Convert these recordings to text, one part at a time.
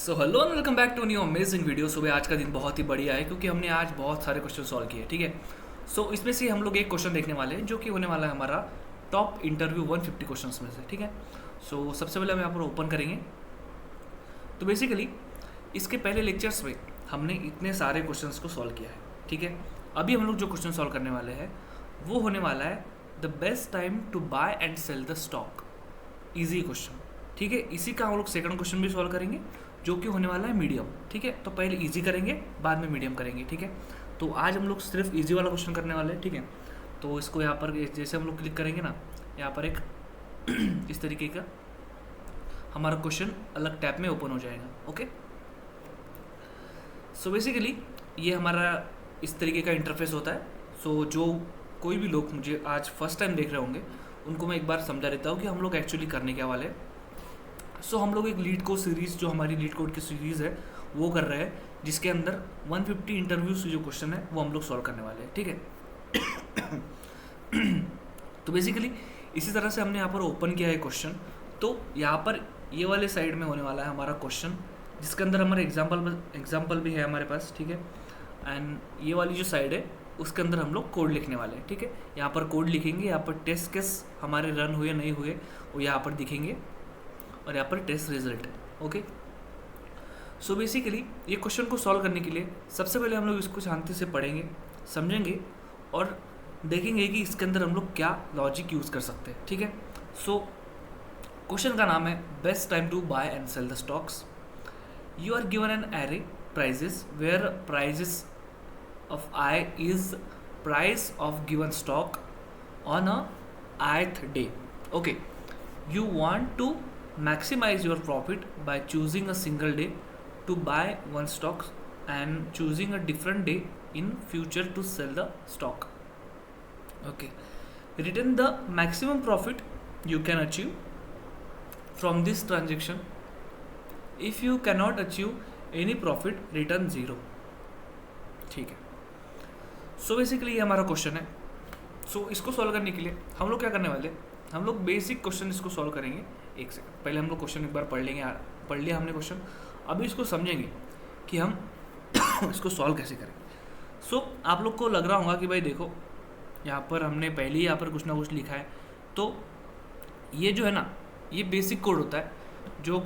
So hello and welcome back to new amazing video. सुबह आज का दिन बहुत ही बढ़िया है क्योंकि हमने आज बहुत सारे क्वेश्चन सॉल्व किए। ठीक है, सो इसमें से हम लोग एक क्वेश्चन देखने वाले हैं जो कि होने वाला है हमारा टॉप इंटरव्यू 150 क्वेश्चंस में से। ठीक है, सो सबसे पहले हम यहाँ पर ओपन करेंगे। तो बेसिकली इसके पहले लेक्चर्स में हमने इतने सारे क्वेश्चंस को सॉल्व किया है। ठीक है, अभी हम लोग जो क्वेश्चन सॉल्व करने वाले हैं वो होने वाला है the best time to buy and sell the stock. Easy question. ठीक है, इसी का हम लोग सेकंड क्वेश्चन भी सॉल्व करेंगे जो कि होने वाला है मीडियम। ठीक है, तो पहले इजी करेंगे बाद में मीडियम करेंगे। ठीक है, तो आज हम लोग सिर्फ इजी वाला क्वेश्चन करने वाले हैं। ठीक है, तो इसको यहाँ पर जैसे हम लोग क्लिक करेंगे ना, यहाँ पर एक इस तरीके का हमारा क्वेश्चन अलग टैब में ओपन हो जाएगा। ओके, सो बेसिकली ये हमारा इस तरीके का इंटरफेस होता है। सो जो कोई भी लोग मुझे आज फर्स्ट टाइम देख रहे होंगे उनको मैं एक बार समझा देता हूँ कि हम लोग एक्चुअली करने क्या वाले हैं। सो हम लोग एक लीड कोड सीरीज़, जो हमारी लीड कोड की सीरीज़ है वो कर रहे हैं, जिसके अंदर 150 इंटरव्यूज जो क्वेश्चन है वो हम लोग सॉल्व करने वाले हैं। ठीक है तो बेसिकली इसी तरह से हमने यहाँ पर ओपन किया है क्वेश्चन। तो यहाँ पर ये वाले साइड में होने वाला है हमारा क्वेश्चन, जिसके अंदर हमारे एग्जाम्पल भी है हमारे पास। ठीक है, एंड ये वाली जो साइड है उसके अंदर हम लोग कोड लिखने वाले हैं। ठीक है, यहाँ पर कोड लिखेंगे, यहाँ पर टेस्ट केस हमारे रन हुए नहीं हुए वो यहाँ पर दिखेंगे और यहाँ पर टेस्ट रिजल्ट है। ओके, सो बेसिकली ये क्वेश्चन को सॉल्व करने के लिए सबसे पहले हम लोग इसको शांति से पढ़ेंगे, समझेंगे और देखेंगे कि इसके अंदर हम लोग क्या लॉजिक यूज़ कर सकते हैं। ठीक है, सो क्वेश्चन का नाम है best time to buy and sell the stocks. You are given an array prices where prices of I is price of given stock on a ith day. Okay, you want to maximize your profit by choosing a single day to buy one stock and choosing a different day in future to sell the stock. Okay, return the maximum profit you can achieve from this transaction. If you cannot achieve any profit, return 0. ठीक है, so basically ये हमारा question है। सो इसको solve करने के लिए हम लोग क्या करने वाले, हम लोग बेसिक क्वेश्चन इसको सॉल्व करेंगे। एक सेकंड पहले हम लोग क्वेश्चन एक बार पढ़ लेंगे। पढ़ लिया हमने क्वेश्चन, अभी इसको समझेंगे कि हम इसको सॉल्व कैसे करेंगे। सो आप लोग को लग रहा होगा कि भाई देखो यहाँ पर हमने पहले ही यहाँ पर कुछ ना कुछ लिखा है। तो ये जो है ना, ये बेसिक कोड होता है जो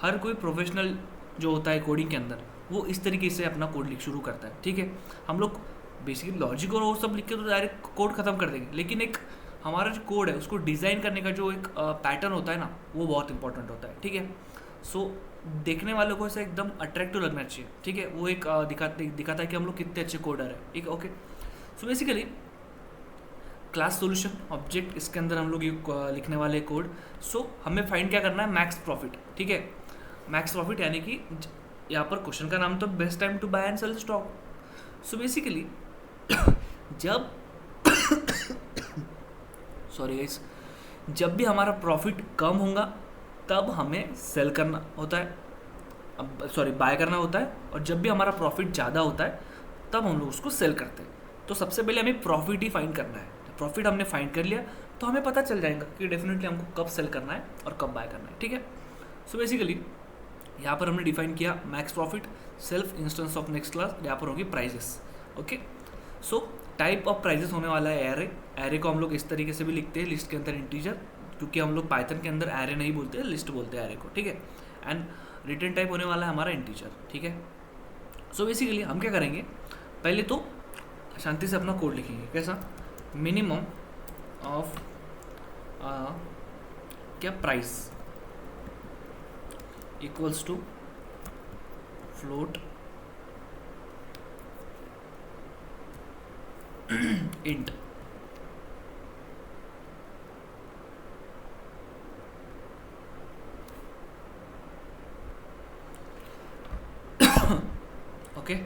हर कोई प्रोफेशनल जो होता है कोडिंग के अंदर वो इस तरीके से अपना कोड लिख शुरू करता है। ठीक है, हम लोग बेसिकली लॉजिक और वो सब लिख के तो डायरेक्ट कोड खत्म कर देंगे, लेकिन एक हमारा जो कोड है उसको डिज़ाइन करने का जो एक पैटर्न होता है ना, वो बहुत इंपॉर्टेंट होता है। ठीक है, सो देखने वालों को ऐसा एकदम अट्रैक्टिव लगना चाहिए। ठीक है, वो एक दिखाता है कि हम लोग कितने अच्छे कोडर है। ठीक है, okay, so basically class solution object, इसके अंदर हम लोग लिखने वाले कोड। सो हमें फाइंड क्या करना है, मैक्स प्रॉफिट। ठीक है, मैक्स प्रॉफिट यानी कि यहाँ पर क्वेश्चन का नाम तो best time to buy and sell stock. So basically जब सॉरी गाइस, जब भी हमारा प्रॉफिट कम होगा तब हमें सेल करना होता है, बाय करना होता है, और जब भी हमारा प्रॉफिट ज़्यादा होता है तब हम लोग उसको सेल करते हैं। तो सबसे पहले हमें प्रॉफिट ही फाइंड करना है। प्रॉफिट हमने फाइंड कर लिया तो हमें पता चल जाएगा कि डेफिनेटली हमको कब सेल करना है और कब बाय करना है। ठीक है, सो बेसिकली यहाँ पर हमने डिफाइन किया max profit, self instance of next class, यहाँ पर होगी prices. Okay, so type of prices होने वाला है एरे। एरे को हम लोग इस तरीके से भी लिखते हैं, लिस्ट के अंदर इंटीजर, क्योंकि हम लोग पाइथन के अंदर एरे नहीं बोलते हैं, लिस्ट बोलते हैं एरे को। ठीक है, एंड रिटर्न टाइप होने वाला है हमारा इंटीजर। ठीक है, सो बेसिकली हम क्या करेंगे, पहले तो शांति से अपना कोड लिखेंगे। कैसा, मिनिमम ऑफ क्या price equals to float int। Okay,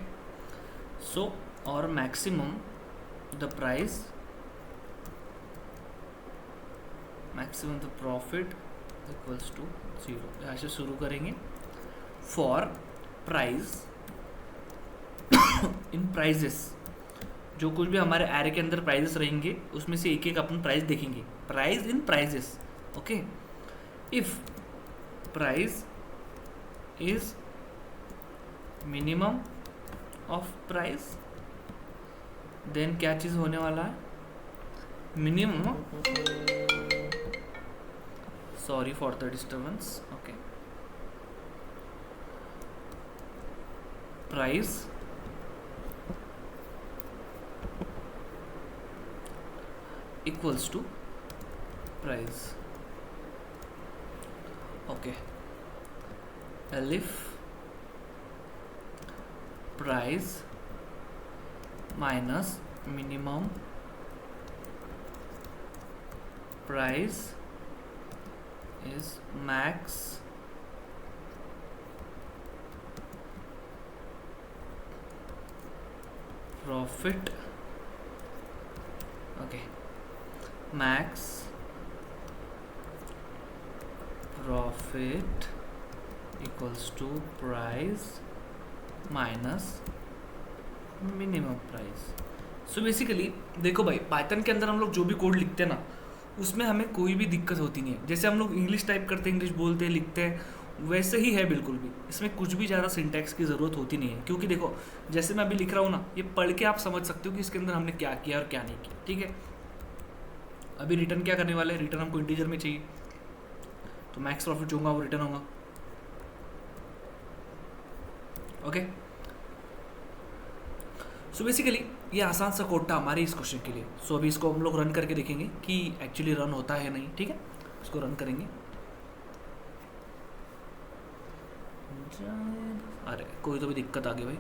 so और maximum the price, maximum the profit equals to 0। यहाँ से शुरू करेंगे। फॉर प्राइस इन प्राइजेस, जो कुछ भी हमारे एरे के अंदर प्राइजेस रहेंगे उसमें से एक एक अपन प्राइस देखेंगे। Price in prices, okay, if price is minimum of price, then क्या चीज़ होने वाला है, minimum, sorry for the disturbance, okay, price equals to price, okay, elif price minus minimum price is max profit, okay, max profit equals to price minus minimum price. So basically देखो भाई, Python के अंदर हम लोग जो भी code लिखते हैं ना, उसमें हमें कोई भी दिक्कत होती नहीं है। जैसे हम लोग इंग्लिश टाइप करते हैं, इंग्लिश बोलते हैं, लिखते हैं, वैसे ही है बिल्कुल भी। इसमें कुछ भी ज़्यादा सिंटैक्स की ज़रूरत होती नहीं है, क्योंकि देखो जैसे मैं अभी लिख रहा हूँ ना, ये पढ़ के आप समझ सकते हो कि इसके अंदर हमने क्या किया और क्या नहीं किया, ठीक है। अभी रिटर्न क्या करने वाले हैं, रिटर्न हमको इंटीजर में चाहिए, तो मैक्स प्रॉफिट जो होगा वो रिटर्न होगा, ओके। सो बेसिकली ये आसान सा कोड था हमारे इस क्वेश्चन के लिए। सो अभी इसको हम लोग रन करके देखेंगे कि एक्चुअली रन होता है नहीं, ठीक है। इसको रन करेंगे, अरे कोई तो भी दिक्कत आ गई भाई।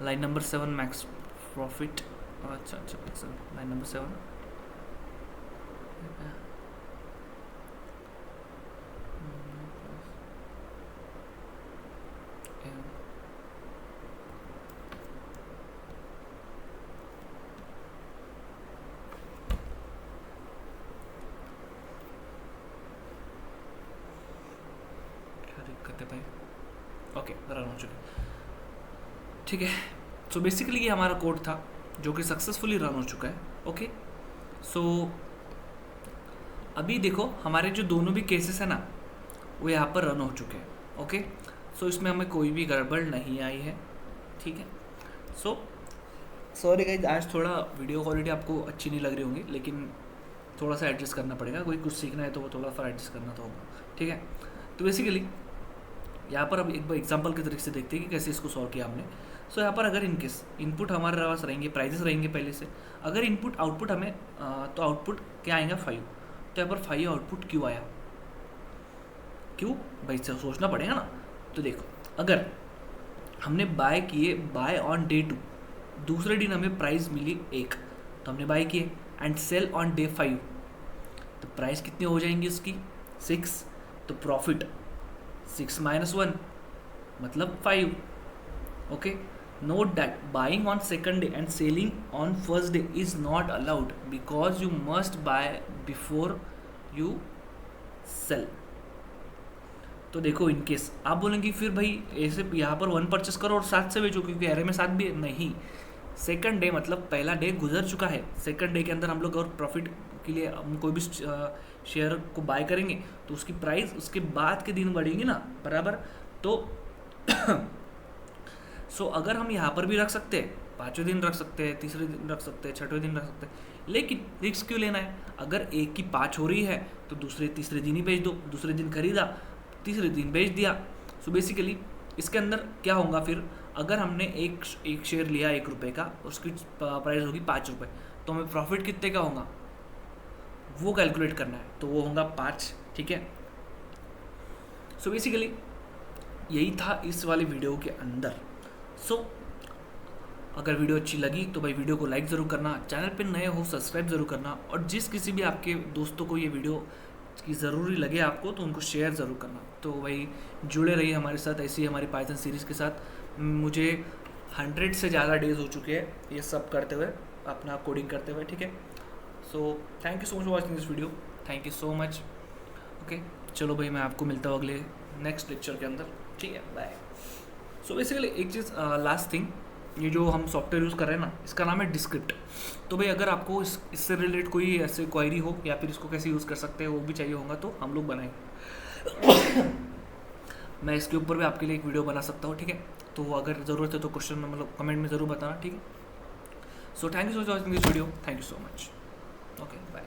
लाइन नंबर 7 मैक्स प्रॉफिट, अच्छा लाइन नंबर 7, ओके रन हो चुके, ठीक है। सो बेसिकली ये हमारा कोड था जो कि सक्सेसफुली रन हो चुका है, ओके। सो अभी देखो हमारे जो दोनों भी केसेस है ना, वो यहाँ पर रन हो चुके हैं, ओके। सो इसमें हमें कोई भी गड़बड़ नहीं आई है, ठीक है। सो सॉरी गाइस, आज थोड़ा वीडियो क्वालिटी आपको अच्छी नहीं लग रही होंगी, लेकिन थोड़ा सा एडजस्ट करना पड़ेगा। कोई कुछ सीखना है तो वो थोड़ा सा एडजस्ट करना तो होगा, ठीक है। तो बेसिकली यहाँ पर अब एक बार एग्जांपल के तरीके से देखते हैं कि कैसे इसको सॉल्व किया हमने। सो यहाँ पर अगर इनकेस इनपुट हमारे पास रहेंगे, प्राइजेस रहेंगे पहले से, अगर इनपुट आउटपुट हमें तो आउटपुट क्या आएगा 5, तो यहाँ पर 5 आउटपुट क्यों आया, क्यों भाई सोचना पड़ेगा ना। तो देखो अगर हमने बाय किए, बाय ऑन डे 2, दूसरे दिन हमें प्राइस मिली 1, तो हमने बाय किए, एंड सेल ऑन डे 5, तो प्राइस कितनी हो जाएंगी उसकी 6, तो प्रॉफिट 6 - 1 मतलब 5, okay. Note that buying on second day and selling on first day is not allowed because you must buy before you sell. तो देखो इनकेस आप बोलेंगे फिर भाई ऐसे यहाँ पर 1 परचेस करो और 7 से बेचो, क्योंकि एरे में 7 भी नहीं। सेकंड डे मतलब पहला डे गुजर चुका है, सेकंड डे के अंदर हम लोग और प्रॉफिट के लिए हम कोई भी शेयर को बाय करेंगे तो उसकी प्राइस उसके बाद के दिन बढ़ेगी ना, बराबर। तो सो अगर हम यहाँ पर भी रख सकते हैं, 5वें दिन रख सकते हैं, तीसरे दिन रख सकते हैं, 6वें दिन रख सकते हैं, लेकिन रिस्क क्यों लेना है। अगर एक की 5 हो रही है तो तीसरे दिन ही बेच दो, दूसरे दिन खरीदा, तीसरे दिन बेच दिया। सो बेसिकली इसके अंदर क्या होगा फिर, अगर हमने एक शेयर लिया 1 रुपये का, उसकी प्राइस होगी 5 रुपये, तो हमें प्रॉफिट कितने का होगा वो कैलकुलेट करना है, तो वो होगा 5, ठीक है। सो बेसिकली यही था इस वाले वीडियो के अंदर। सो अगर वीडियो अच्छी लगी तो भाई वीडियो को लाइक ज़रूर करना, चैनल पे नए हो सब्सक्राइब ज़रूर करना, और जिस किसी भी आपके दोस्तों को ये वीडियो की ज़रूरी लगे आपको तो उनको शेयर ज़रूर करना। तो भाई जुड़े रहिए हमारे साथ, ऐसी हमारी पाइथन सीरीज़ के साथ। मुझे 100 से ज़्यादा डेज हो चुके हैं ये सब करते हुए, अपना कोडिंग करते हुए, ठीक है। So thank you so much for watching this video, thank you so much, okay. चलो भाई मैं आपको मिलता हूँ अगले नेक्स्ट लेक्चर के अंदर, ठीक है, बाय। सो बेसिकली एक चीज़ लास्ट थिंग, ये जो हम सॉफ्टवेयर यूज़ कर रहे हैं ना, इसका नाम है डिस्क्रिप्ट। तो भाई अगर आपको इससे रिलेटेड कोई ऐसे क्वायरी हो या फिर इसको कैसे यूज़ कर सकते हैं वो भी चाहिए होगा तो हम लोग बनाएंगे। मैं इसके ऊपर भी आपके लिए एक वीडियो बना सकता हूँ, ठीक है। तो अगर ज़रूरत है तो क्वेश्चन में मतलब कमेंट में ज़रूर बताना, ठीक है। So thank you so much watching this video, thank you so much, okay bye.